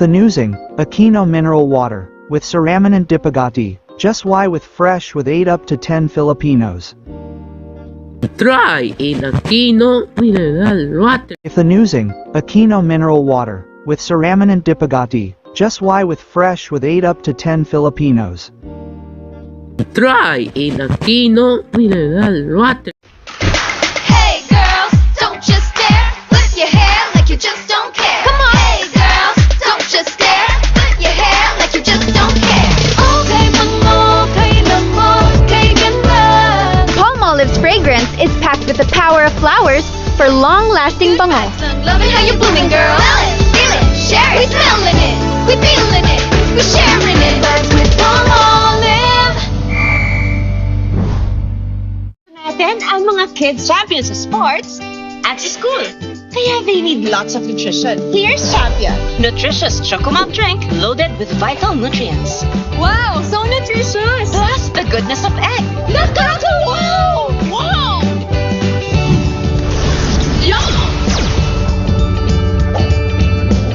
Thanusing, Aquino mineral water, with Saraman and Dipagati, just why with fresh with 8 up to 10 Filipinos. Try in Aquino mineral water. Thanusing, Aquino mineral water, with Saraman and Dipagati, just why with fresh with 8 up to 10 Filipinos. Try in Aquino mineral water. Hey girls, don't just stare. Flip your hair like you just don't care. Come on. Hey girls, don't just stare. Flip your hair like you just don't care. Okay, okay, Palmolive's fragrance is packed with the power of flowers for long-lasting bango. Loving how you're blooming, girl. Smell it, feel it, share it. We smelling it, we feeling it, we sharing it. That's with Palmolive. Natin ang mga kids champions sa sports at sa school. Kaya they need lots of nutrition. Here's Champion. Nutritious Chocomilk drink loaded with vital nutrients. Wow, so nutritious! Plus the goodness of egg. Nakaka-wow! Wow! Yum!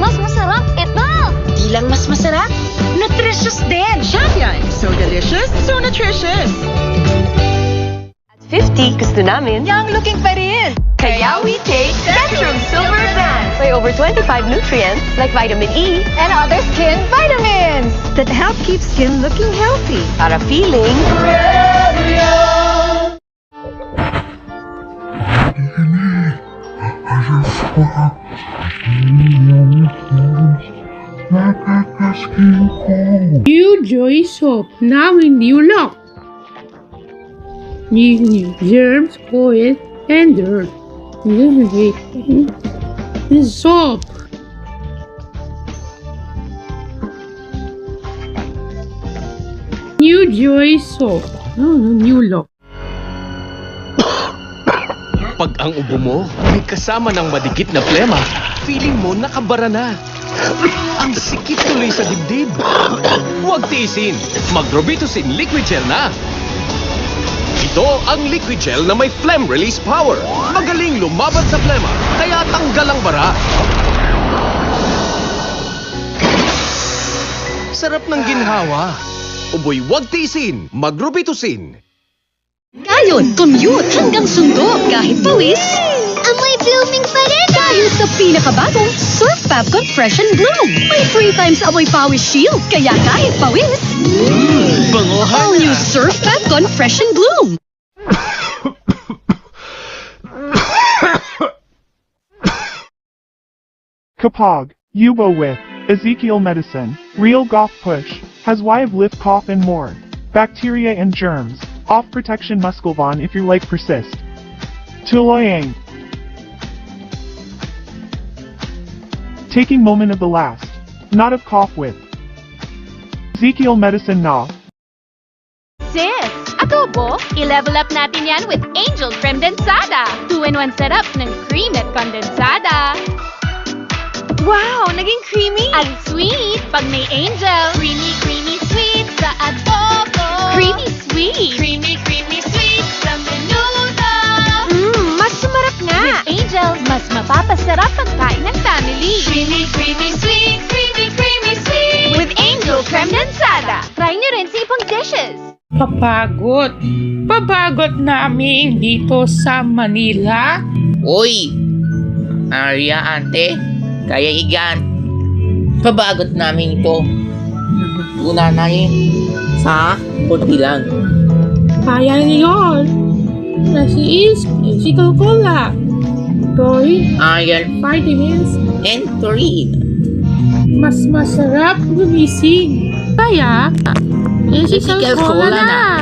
Mas masarap ito! Di lang mas masarap, nutritious din. Champion. So delicious, so nutritious. 50, gusto namin. Young looking pa rin. Kaya we take Centrum Silver Advance. May over 25 nutrients like vitamin E And other skin vitamins that help keep skin looking healthy. para feeling New Joy Soap, now in new look. New germs, oil, and dirt. Eliminate soap. New Joy Soap. New look. Pag ang ubo mo may kasama ng madikit na plema, feeling mo nakabara na. Ang sikit tuloy sa dibdib. Huwag tiisin. Mag-Robitussin Liquid Gel na. Ito ang liquid gel na may phlegm release power. Magaling lumaban sa plema, kaya tanggal ang bara. Sarap ng ginhawa. Uboy huwag tiisin. Mag-Robitussin. Ngayon, commute hanggang Sundo kahit pawis. Amoy blooming pa rin! Dahil sa pinakabagong Surf Fabcon Fresh and Bloom. May 3 times amoy pawis shield, kaya kahit pawis. Bangohan All new Surf Fabcon Fresh and Bloom. Kapog, Yubo with Ezekiel Medicine, Real Goth Push, has Wive Lift Cough and more. Bacteria and germs, off protection Muscovon if your leg persist. Tuloyang. Taking moment of the last, not of cough with. Ezekiel Medicine na. Sis, adobo, i-level up natin yan with Angel Condensada. 2-in-1 setup ng cream at condensada. Wow, naging creamy! At sweet pag may Angel. Creamy, creamy, sweet sa adobo. Creamy, sweet. Creamy, creamy, sweet sa menudo. Mas sumarap nga. With Angel, mas mapapasarap ang kain ng family. Creamy, creamy, sweet. Creamy, creamy, sweet. With Angel Condensada. Try nyo rin sa ibang dishes. Papagod namin dito sa Manila. Uy! Arya, ante, kaya igan. Pabagot namin ito. Una na sa kunti lang. Kaya niyon. Nasi is, si Coca-Cola. Toy, Iron vitamins, and taurine. mas masarap gumising. Kaya, si Si Coca-Cola Coca-Cola na. na.